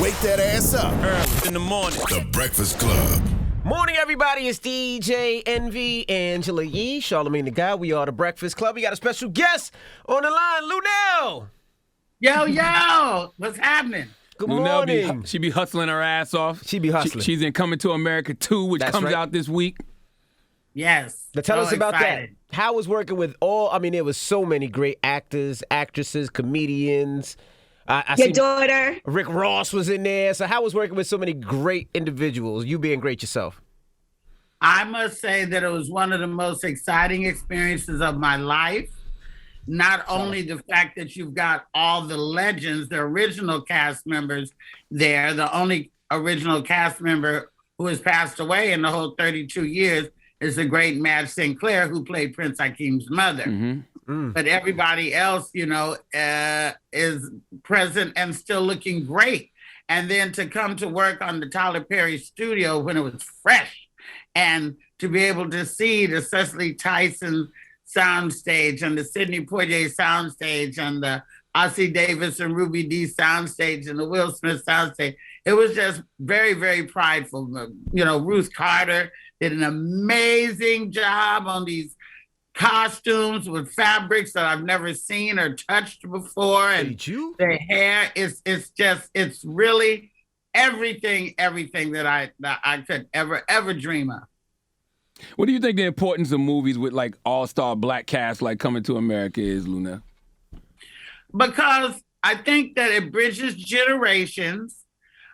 Wake that ass up. Early in the morning. The Breakfast Club. Morning, everybody. It's DJ Envy, Angela Yee, Charlamagne the Guy. We are the Breakfast Club. We got a special guest on the line, Luenell. Yo, what's happening? Good Luenell morning. she be hustling her ass off. She be hustling. She's in Coming to America 2, which That's comes right. out this week. Yes. Now tell us about excited. that. How was working with there was so many great actors, actresses, comedians. I Your see daughter. Rick Ross was in there. So how was working with so many great individuals, you being great yourself? I must say that it was one of the most exciting experiences of my life. Not only the fact that you've got all the legends, the original cast members there, the only original cast member who has passed away in the whole 32 years is the great Madge Sinclair, who played Prince Hakim's mother. Mm-hmm. But everybody else, is present and still looking great. And then to come to work on the Tyler Perry studio when it was fresh, and to be able to see the Cecily Tyson soundstage and the Sidney Poitier soundstage and the Ossie Davis and Ruby Dee soundstage and the Will Smith soundstage, it was just very, very prideful. Ruth Carter did an amazing job on these costumes with fabrics that I've never seen or touched before. And Did you? the hair it's really everything that I could ever dream of. What do you think the importance of movies with like all-star black cast like Coming to America is, Luenell? Because I think that it bridges generations.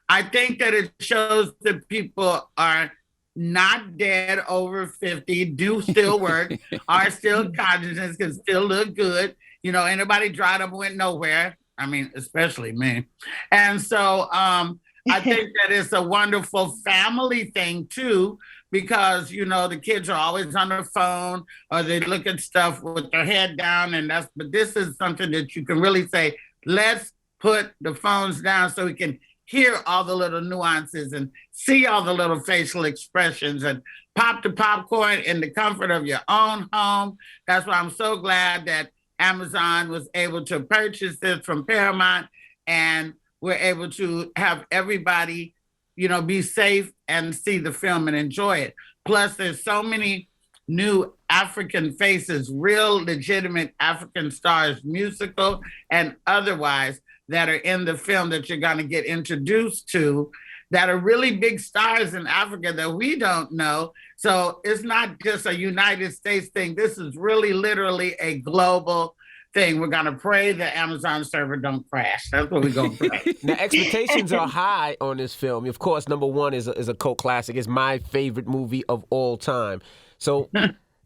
I think that it shows that people are not dead over 50, do still work, are still conscious, can still look good. Ain't nobody dried up and went nowhere. I mean, especially me. And so I think that it's a wonderful family thing too, because, the kids are always on their phone or they look at stuff with their head down. But this is something that you can really say, let's put the phones down so we can hear all the little nuances and see all the little facial expressions and pop the popcorn in the comfort of your own home. That's why I'm so glad that Amazon was able to purchase this from Paramount, and we're able to have everybody, be safe and see the film and enjoy it. Plus, there's so many new African faces, real legitimate African stars, musical and otherwise, that are in the film that you're going to get introduced to, that are really big stars in Africa that we don't know. So it's not just a United States thing. This is really literally a global thing. We're going to pray the Amazon server don't crash. That's what we're going to pray. Now, expectations are high on this film. Of course, number one is a cult classic. It's my favorite movie of all time. So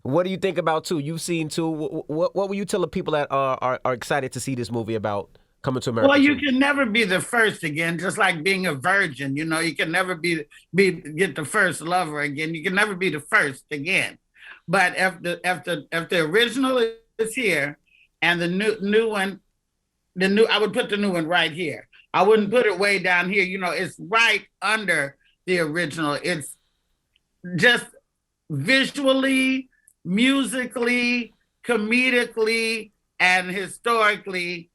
what do you think about 2? You've seen 2. What will you tell the people that are excited to see this movie about Coming to America? Well, you 2? can never be the first again, just like being a virgin. You can never get the first lover again. You can never be the first again. But if the original is here and the new one, I would put the new one right here. I wouldn't put it way down here. It's right under the original. It's just visually, musically, comedically, and historically.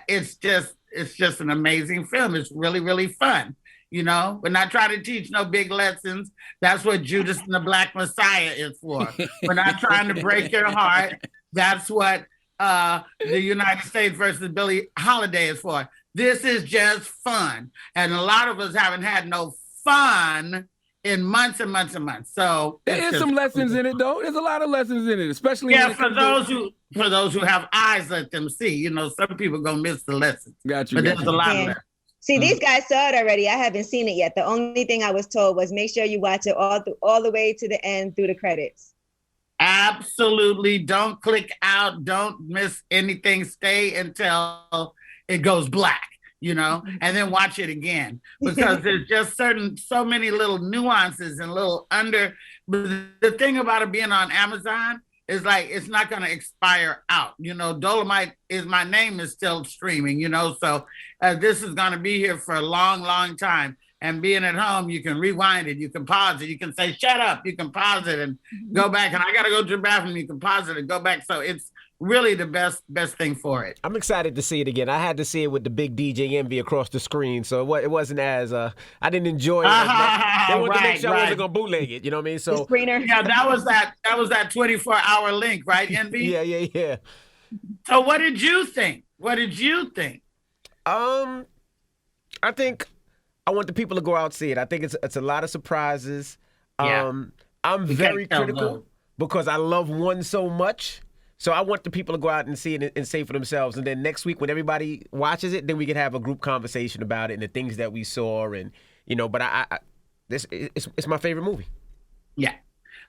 It's just an amazing film. It's really, really fun. We're not trying to teach no big lessons. That's what Judas and the Black Messiah is for. We're not trying to break your heart. That's what the United States versus Billie Holiday is for. This is just fun. And a lot of us haven't had no fun in months and months and months. So There is some lessons in it, though. There's a lot of lessons in it, especially for those who have eyes, let them see. Some people gonna miss the lessons. Got you. But there's a lot of lessons. See, these guys saw it already. I haven't seen it yet. The only thing I was told was make sure you watch it all the way to the end through the credits. Absolutely. Don't click out. Don't miss anything. Stay until it goes black. And then watch it again, because there's just so many little nuances and but the thing about it being on Amazon is like, it's not going to expire out. Dolomite is my name is still streaming, so this is going to be here for a long, long time. And being at home, you can rewind it, you can pause it, you can say, shut up, you can pause it and go back. And I got to go to the bathroom, you can pause it and go back. So it's really the best thing for it. I'm excited to see it again. I had to see it with the big DJ Envy across the screen, so it wasn't as I didn't enjoy it as much. They wanted to make sure I wasn't gonna bootleg it. You know what I mean? The So screener. Yeah, that was that 24-hour link, right, Envy? yeah. So what did you think? What did you think? I think I want the people to go out and see it. I think it's a lot of surprises. Yeah. I'm very tell, critical though. because I love one so much. So I want the people to go out and see it and say for themselves. And then next week when everybody watches it, then we can have a group conversation about it and the things that we saw. And, but it's my favorite movie. Yeah.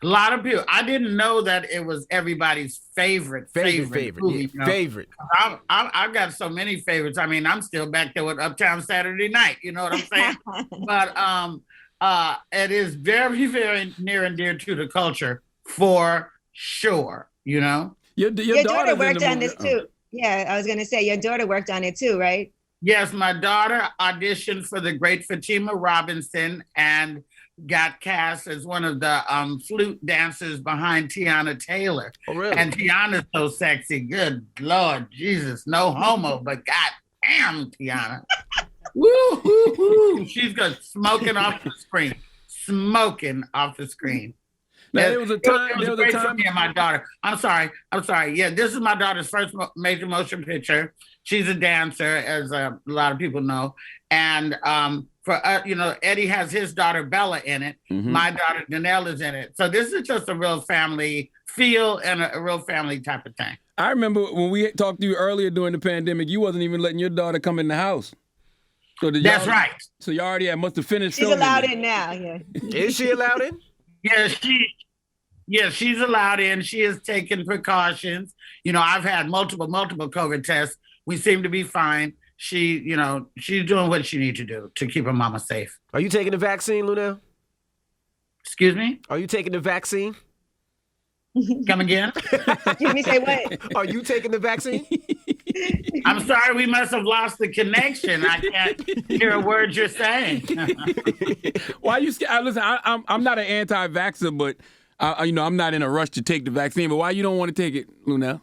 A lot of people. I didn't know that it was everybody's favorite movie. Yeah, favorite. I've got so many favorites. I mean, I'm still back there with Uptown Saturday Night. You know what I'm saying? But it is very, very near and dear to the culture for sure. You know. Your daughter worked on this too. Yeah, I was gonna say your daughter worked on it too, right? Yes, my daughter auditioned for the great Fatima Robinson and got cast as one of the flute dancers behind Tiana Taylor. Oh, really? And Tiana's so sexy. Good Lord Jesus, no homo, but goddamn Tiana. Woo, woo, woo. She's good. Smoking off the screen. Now, there was a time. It was great for me and my daughter. I'm sorry. Yeah, this is my daughter's first major motion picture. She's a dancer, as a lot of people know. And for Eddie has his daughter Bella in it. Mm-hmm. My daughter Luenell is in it. So this is just a real family feel and a real family type of thing. I remember when we talked to you earlier during the pandemic, you wasn't even letting your daughter come in the house. So that's right. So you already must have finished. She's allowed in now. Yeah. Is she allowed in? Yeah, she's allowed in. She is taking precautions. I've had multiple COVID tests. We seem to be fine. She's doing what she needs to do to keep her mama safe. Are you taking the vaccine, Luenell? Excuse me? Are you taking the vaccine? Come again? Excuse me, say what? Are you taking the vaccine? I'm sorry, we must have lost the connection. I can't hear a word you're saying. Why you scared? Listen, I'm not an anti-vaxxer, but I'm not in a rush to take the vaccine. But why you don't want to take it, Luenell?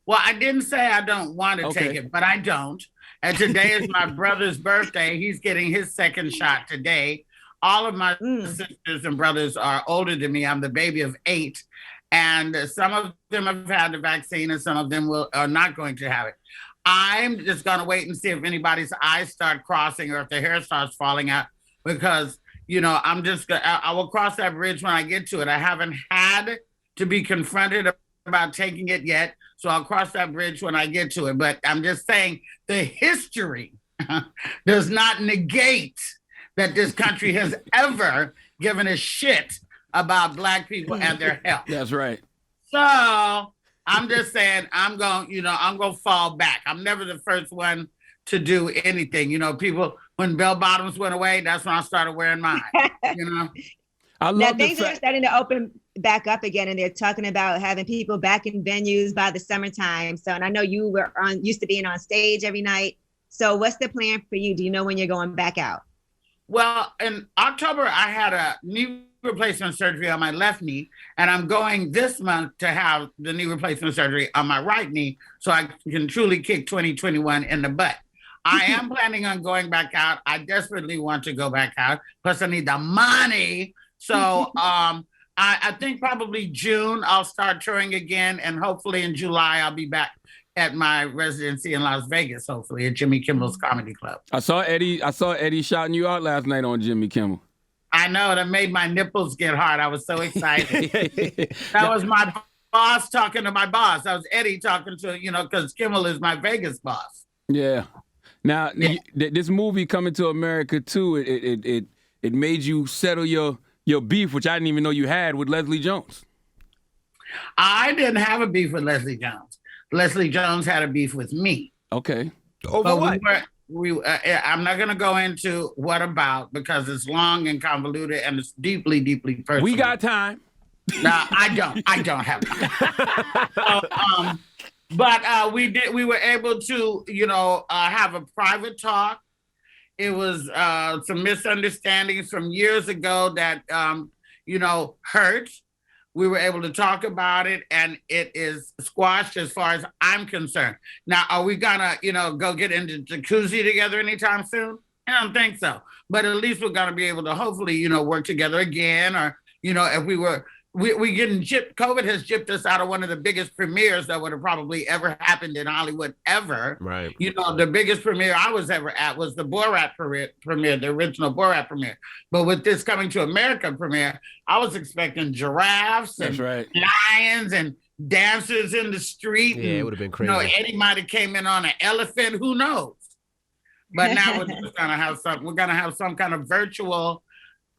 Well, I didn't say I don't want to take it, but I don't. And today is my brother's birthday. He's getting his second shot today. All of my sisters and brothers are older than me. I'm the baby of 8. And some of them have had the vaccine and some of them are not going to have it. I'm just going to wait and see if anybody's eyes start crossing or if the hair starts falling out because, I will cross that bridge when I get to it. I haven't had to be confronted about taking it yet. So I'll cross that bridge when I get to it. But I'm just saying the history does not negate that this country has ever given a shit about Black people and their health. That's right. So I'm just saying I'm going to fall back. I'm never the first one to do anything. People, when bell bottoms went away, that's when I started wearing mine. I love now things are starting to open back up again, and they're talking about having people back in venues by the summertime. So, and I know you were used to being on stage every night. So what's the plan for you? Do you know when you're going back out? Well, in October, I had a knee replacement surgery on my left knee, and I'm going this month to have the knee replacement surgery on my right knee so I can truly kick 2021 in the butt. I am planning on going back out. I desperately want to go back out. Plus, I need the money. So I think probably June I'll start touring again, and hopefully in July I'll be back at my residency in Las Vegas, hopefully at Jimmy Kimmel's Comedy Club. I saw Eddie shouting you out last night on Jimmy Kimmel. I know, that made my nipples get hard. I was so excited. That was my boss talking to my boss. That was Eddie talking to, because Kimmel is my Vegas boss. Yeah. Now, this movie coming to America too, it made you settle your beef, which I didn't even know you had, with Leslie Jones. I didn't have a beef with Leslie Jones. Leslie Jones had a beef with me. Okay. Over what? I'm not going to go into what about because it's long and convoluted and it's deeply, deeply personal. We got time. No, I don't have time. But we were able to, have a private talk. It was some misunderstandings from years ago that, hurt. we were able to talk about it, and it is squashed as far as I'm concerned. Now, are we gonna, go get into jacuzzi together anytime soon? I don't think so. But at least we're gonna be able to hopefully, work together again, or if we getting gypped. COVID has gypped us out of one of the biggest premieres that would have probably ever happened in Hollywood ever. Right. The biggest premiere I was ever at was the Borat premiere, the original Borat premiere. But with this Coming to America premiere, I was expecting giraffes and lions and dancers in the street. Yeah, it would have been crazy. Eddie might have came in on an elephant. Who knows? But now we're just gonna have some kind of virtual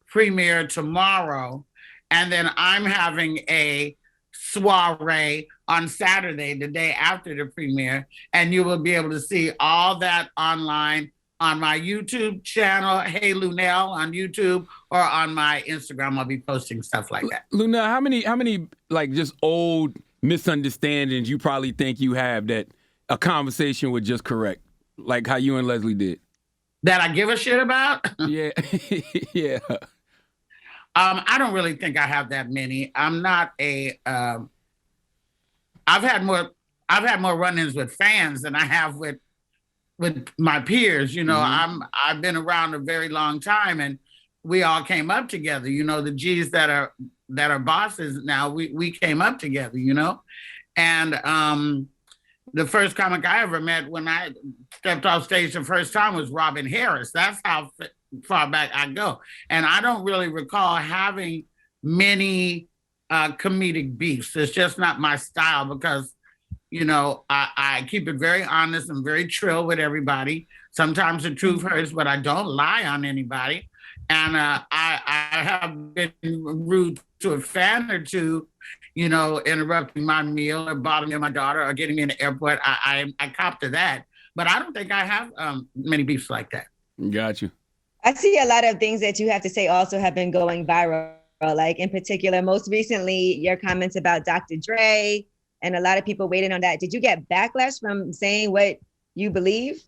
premiere tomorrow. And then I'm having a soiree on Saturday, the day after the premiere. And you will be able to see all that online on my YouTube channel, Hey Luenell on YouTube, or on my Instagram. I'll be posting stuff like that. Luenell, how many like just old misunderstandings you probably think you have that a conversation would just correct? Like how you and Leslie did. That I give a shit about? Yeah. Yeah. I don't really think I have that many. I'm not I've had more run-ins with fans than I have with my peers. I've been around a very long time, and we all came up together. The G's that are bosses now, we came up together, And the first comic I ever met when I stepped off stage the first time was Robin Harris. That's how far back I go. And I don't really recall having many comedic beefs. It's just not my style because, I keep it very honest and very trill with everybody. Sometimes the truth hurts, but I don't lie on anybody. And I have been rude to a fan or two, interrupting my meal or bothering my daughter or getting me in the airport. I cop to that. But I don't think I have many beefs like that. Got you. I see a lot of things that you have to say also have been going viral. Like in particular, most recently, your comments about Dr. Dre, and a lot of people waiting on that. Did you get backlash from saying what you believe?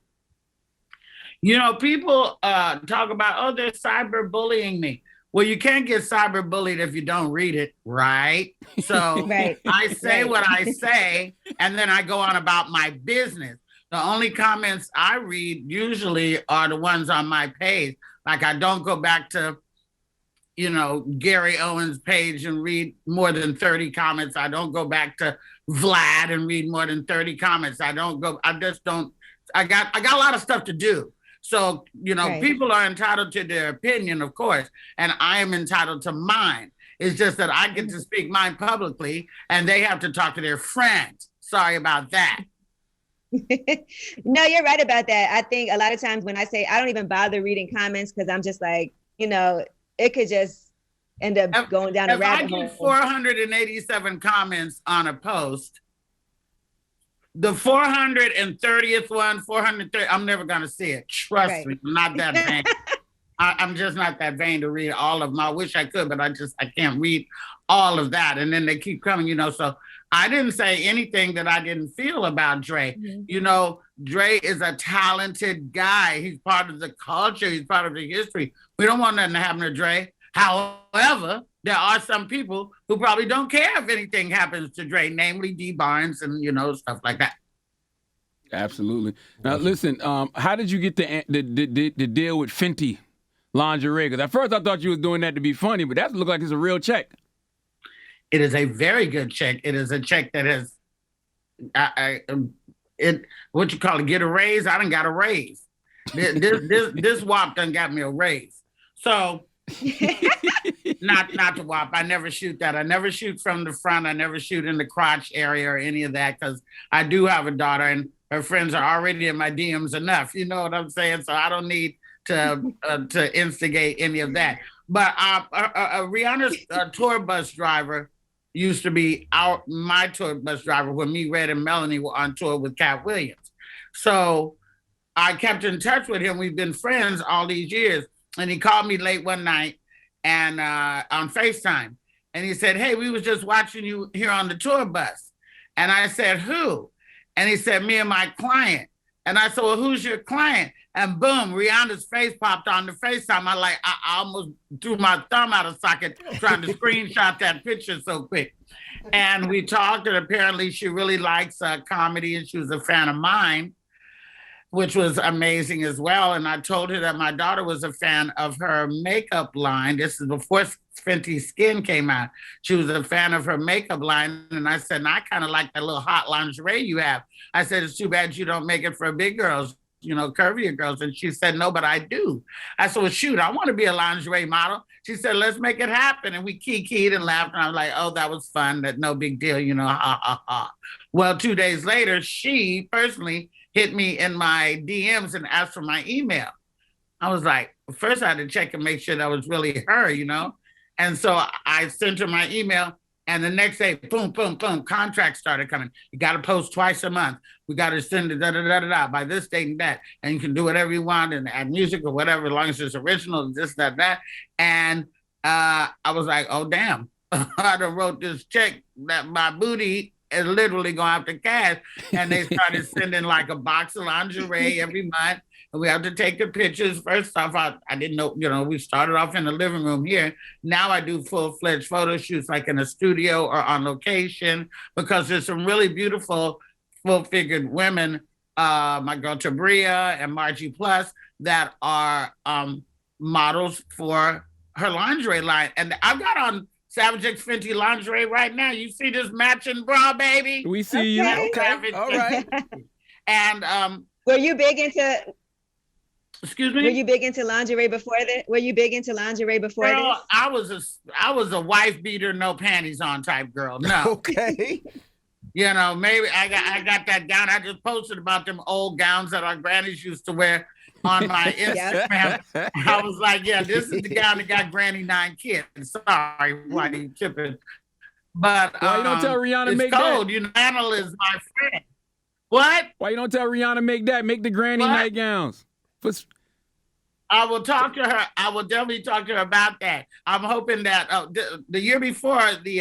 People talk about, they're cyberbullying me. Well, you can't get cyberbullied if you don't read it, right? So I say what I say, and then I go on about my business. The only comments I read usually are the ones on my page. Like I don't go back to, Gary Owen's page and read more than 30 comments. I don't go back to Vlad and read more than 30 comments. I got a lot of stuff to do. So, people are entitled to their opinion, of course, and I am entitled to mine. It's just that I get to speak mine publicly and they have to talk to their friends. Sorry about that. No, you're right about that. I think a lot of times when I say I don't even bother reading comments because I'm just like, it could just end up going down a rabbit hole. If I get 487 comments on a post, the 430th one, 430, I'm never going to see it. Trust me, I'm not that vain. I'm just not that vain to read all of them. I wish I could, but I can't read all of that. And then they keep coming, so I didn't say anything that I didn't feel about Dre. Mm-hmm. Dre is a talented guy. He's part of the culture. He's part of the history. We don't want nothing to happen to Dre. However, there are some people who probably don't care if anything happens to Dre, namely D. Barnes and, stuff like that. Absolutely. Now, listen, how did you get the deal with Fenty lingerie? Because at first I thought you was doing that to be funny, but that looked like it's a real check. It is a very good check. It is a check that has, what you call it, get a raise? I done got a raise. This WAP done got me a raise. So, not to WAP. I never shoot that. I never shoot from the front. I never shoot in the crotch area or any of that because I do have a daughter and her friends are already in my DMs enough. You know what I'm saying? So I don't need to instigate any of that. But Rihanna's tour bus driver used to be my tour bus driver when me, Red, and Melanie were on tour with Cat Williams. So I kept in touch with him. We've been friends all these years. And he called me late one night and on FaceTime. And he said, hey, we was just watching you here on the tour bus. And I said, who? And he said, me and my client. And I said, well, who's your client? And boom, Rihanna's face popped on the FaceTime. I almost threw my thumb out of socket trying to screenshot that picture so quick. And we talked, and apparently she really likes comedy, and she was a fan of mine, which was amazing as well. And I told her that my daughter was a fan of her makeup line. This is before Fenty Skin came out. She was a fan of her makeup line. And I said, I kind of like that little hot lingerie you have. I said, it's too bad you don't make it for big girls, curvier girls. And she said, no, but I do. I said, well, shoot, I want to be a lingerie model. She said, let's make it happen. And we kikied and laughed. And I was like, oh, that was fun. That no big deal, ha, ha, ha. Well, 2 days later, she personally hit me in my DMs and asked for my email. I was like, first I had to check and make sure that was really her, And so I sent her my email, and the next day, boom, boom, boom, contracts started coming. You got to post twice a month. We got to send it by this date and that. And you can do whatever you want and add music or whatever, as long as it's original, this, that. And I was like, oh, damn. I done wrote this check that my booty is literally going after cash. And they started sending like a box of lingerie every month. And we have to take the pictures. First off, I didn't know, we started off in the living room here. Now I do full-fledged photo shoots like in a studio or on location, because there's some really beautiful full-figured women, my girl Tabria and Margie Plus, that are models for her lingerie line. And I've got on Savage X Fenty lingerie right now. You see this matching bra, baby? We see you. Okay. All right. And were you big into? Excuse me? Were you big into lingerie before this? Were you big into lingerie before girl, this? I was a wife beater, no panties on type girl. No. Okay. Maybe I got that gown. I just posted about them old gowns that our grannies used to wear on my Instagram. I was like, yeah, this is the gown that got Granny 9 kids. Sorry, why are you tripping? But why you don't tell Rihanna it's make cold. that? Anna is my friend. What? Why you don't tell Rihanna make that? Make the granny nightgowns. I will talk to her. I will definitely talk to her about that. I'm hoping that the year before the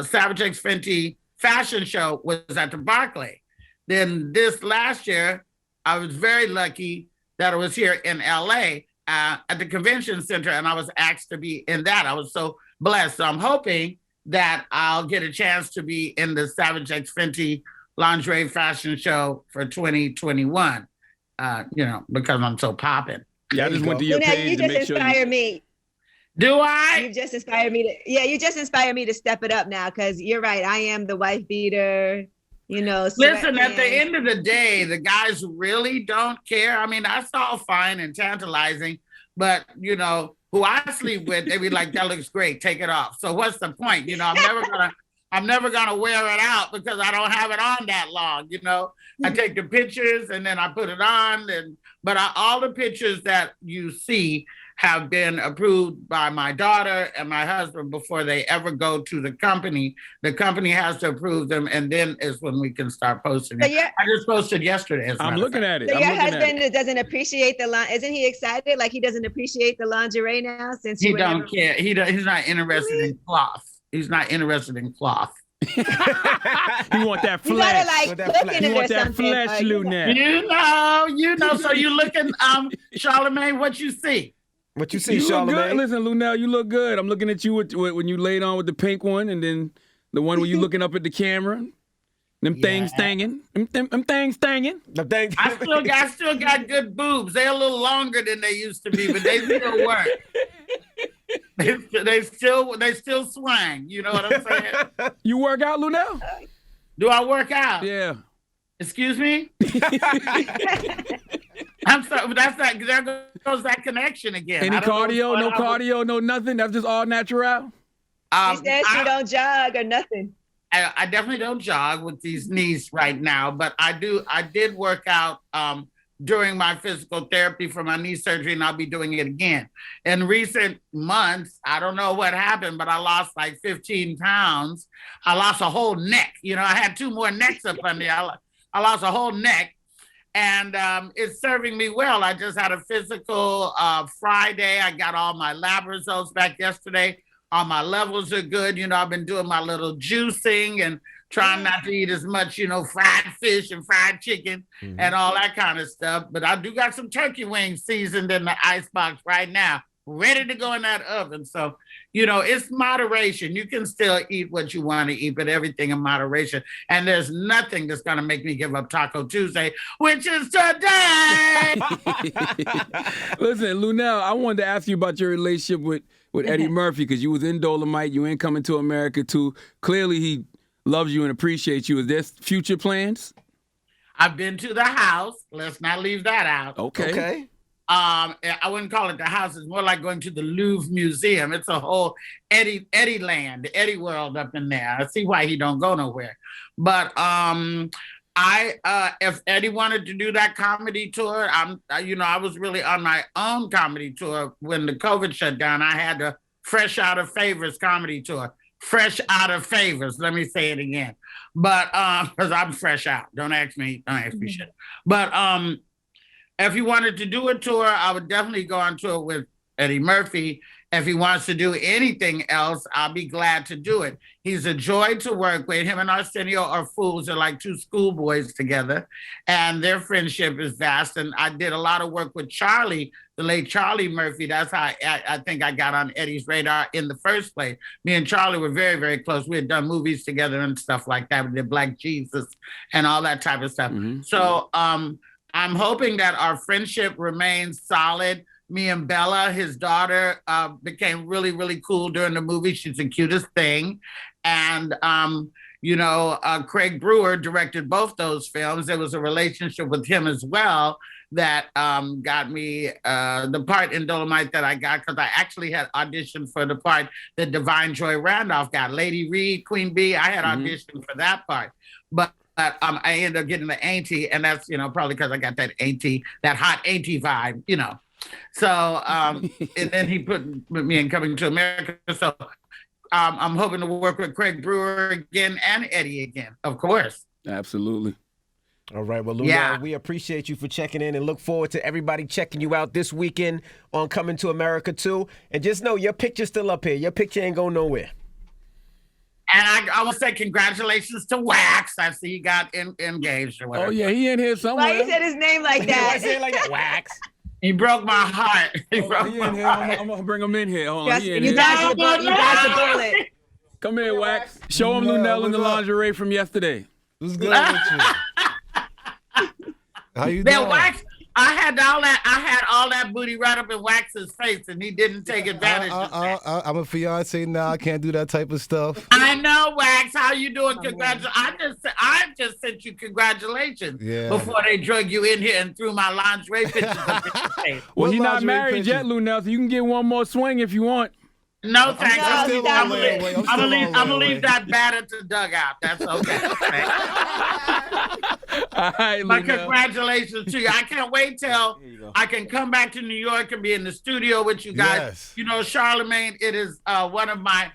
Savage X Fenty fashion show was at the Barclay. Then this last year, I was very lucky that I was here in LA at the convention center, and I was asked to be in that. I was so blessed. So I'm hoping that I'll get a chance to be in the Savage X Fenty lingerie fashion show for 2021. Because I'm so popping. Yeah, I just went to your page you to just make sure. Inspire me. Do I? You just inspired me to. Yeah, you just inspired me to step it up now, because you're right. I am the wife beater. Listen, at the end of the day, the guys really don't care. I mean, that's all fine and tantalizing, but who I sleep with, they be like, "That looks great. Take it off." So what's the point? I'm never gonna wear it out because I don't have it on that long. I take the pictures and then I put it on, but all the pictures that you see have been approved by my daughter and my husband before they ever go to the company. The company has to approve them, and then is when we can start posting it. I just posted yesterday. I'm looking at it. So your husband doesn't appreciate the line. Isn't he excited? Like he doesn't appreciate the lingerie now since he don't care. He's not interested in cloth. He's not interested in cloth. You want that flesh. You gotta look in You it want or that something. flesh, Luenell. So you looking, Charlamagne, what you see? What you see, You look Charlamagne? good. Listen, Luenell, you look good. I'm looking at you when you laid on with the pink one, and then the one where you looking up at the camera. Them things thanging. Them things thanging. I still got good boobs. They're a little longer than they used to be, but they still work. They still swing. You know what I'm saying? You work out, Luenell? Do I work out? Yeah. Excuse me? I'm sorry, but there goes that connection again. Any cardio? No cardio? No nothing? That's just all natural? She said she don't jog or nothing. I definitely don't jog with these knees right now, but I did work out during my physical therapy for my knee surgery, and I'll be doing it again. In recent months, I don't know what happened, but I lost like 15 pounds. I lost a whole neck. I had 2 more necks up under me. I lost a whole neck, and it's serving me well. I just had a physical Friday. I got all my lab results back yesterday. All my levels are good. I've been doing my little juicing and trying not to eat as much, fried fish and fried chicken and all that kind of stuff. But I do got some turkey wings seasoned in the icebox right now, ready to go in that oven. So, it's moderation. You can still eat what you want to eat, but everything in moderation. And there's nothing that's going to make me give up Taco Tuesday, which is today. Listen, Luenell, I wanted to ask you about your relationship with Eddie Murphy, because you was in Dolomite, you ain't Coming to America too. Clearly, he loves you and appreciates you. Is there future plans? I've been to the house. Let's not leave that out. Okay. I wouldn't call it the house. It's more like going to the Louvre Museum. It's a whole Eddie land, the Eddie world up in there. I see why he don't go nowhere. But if Eddie wanted to do that comedy tour, I was really on my own comedy tour when the COVID shut down. I had the Fresh Out of Favors comedy tour. Fresh out of favors. Let me say it again. But because I'm fresh out. Don't ask me shit. But if he wanted to do a tour, I would definitely go on tour with Eddie Murphy. If he wants to do anything else, I'll be glad to do it. He's a joy to work with. Him and Arsenio are fools. They're like two schoolboys together, and their friendship is vast. And I did a lot of work with Charlie, the late Charlie Murphy. That's how I think I got on Eddie's radar in the first place. Me and Charlie were very, very close. We had done movies together and stuff like that. We did Black Jesus and all that type of stuff. So I'm hoping that our friendship remains solid. Me and Bella, his daughter, became really, really cool during the movie. She's the cutest thing. And, Craig Brewer directed both those films. There was a relationship with him as well that got me the part in Dolomite that I got, because I actually had auditioned for the part that Divine Joy Randolph got. Lady Reed, Queen Bee, I had auditioned for that part. But I ended up getting the auntie, and that's, probably because I got that hot auntie vibe, So, and then he put me in Coming to America. So I'm hoping to work with Craig Brewer again and Eddie again, of course. Absolutely. All right. Well, Luenell, we appreciate you for checking in and look forward to everybody checking you out this weekend on Coming to America too. And just know your picture's still up here. Your picture ain't going nowhere. And I want to say congratulations to Wax. I see he got engaged or whatever. Oh, yeah, he in here somewhere. Why you said his name like that? Why say it like that? Wax. He broke my heart. He in here. I'm going to bring him in here. Hold on. You dodged the bullet. Come here, Wax. Show him Luenell in the lingerie from yesterday. What's good with you? How you doing? Wax, I had all that booty right up in Wax's face, and he didn't take advantage of that. I'm a fiance now. I can't do that type of stuff. I know, Wax. How you doing? Congratulations! I just sent you congratulations before they drug you in here and threw my lingerie pictures up in your face. Well, he's not married yet, Luenell, so you can get one more swing if you want. No, thanks. I'm gonna leave that bat at the dugout. That's okay. All right, but Luenell. Congratulations to you. I can't wait till I can come back to New York and be in the studio with you guys. Yes. Charlamagne, it is one of my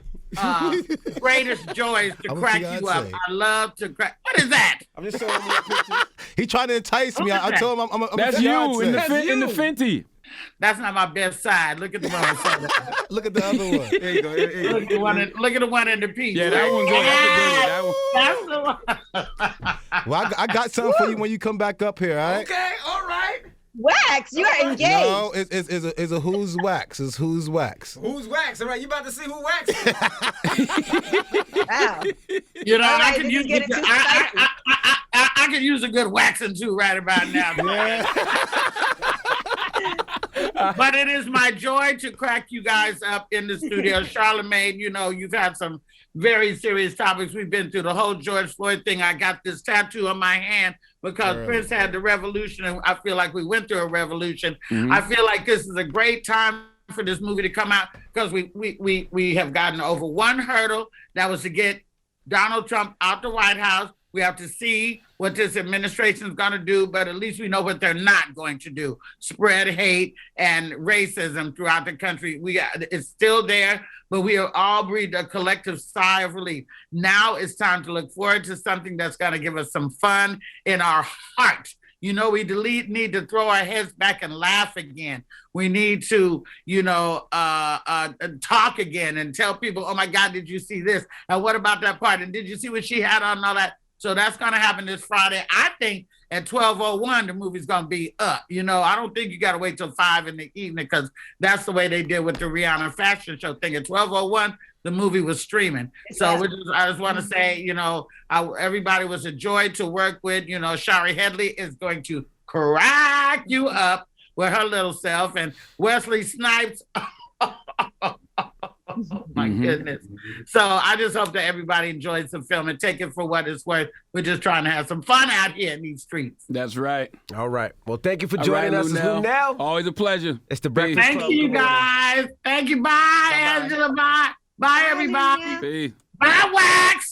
greatest joys to crack you up. I love to crack. What is that? I'm just showing you a picture. He trying to entice me. I told him I'm That's a you in fiance. the Fenty. That's not my best side. Look at the one. Look at the other one. There you go. Look at the one in the peach. Yeah, that one's good. That's the one. Well, I got something for you when you come back up here, all right? Okay, all right. Wax, you are engaged. No, it's a who's wax. It's who's wax. Who's Wax? All right, you about to see who Wax is. Wow. I can use I could use a good waxing too right about now. But it is my joy to crack you guys up in the studio. Charlamagne, you've had some very serious topics. We've been through the whole George Floyd thing. I got this tattoo on my hand because Prince had the revolution, and I feel like we went through a revolution. I feel like this is a great time for this movie to come out because we have gotten over one hurdle. That was to get Donald Trump out the White House. We have to see what this administration is going to do, but at least we know what they're not going to do. Spread hate and racism throughout the country. It's still there, but we have all breathed a collective sigh of relief. Now it's time to look forward to something that's going to give us some fun in our heart. We need to throw our heads back and laugh again. We need to, talk again and tell people, oh my God, did you see this? And what about that part? And did you see what she had on and all that? So that's going to happen this Friday. I think at 12:01, the movie's going to be up. I don't think you got to wait till 5 in the evening because that's the way they did with the Rihanna fashion show thing. At 12:01, the movie was streaming. So I just want to say, everybody was a joy to work with. Shari Headley is going to crack you up with her little self. And Wesley Snipes, oh my goodness. So I just hope that everybody enjoys the film and take it for what it's worth. We're just trying to have some fun out here in these streets. That's right. All right. Well, thank you for joining us. Luenell. Always a pleasure. It's the Breakfast Club. Thank you, guys. Thank you. Bye, Angela. Bye. Bye, everybody. Peace. Bye, Wax.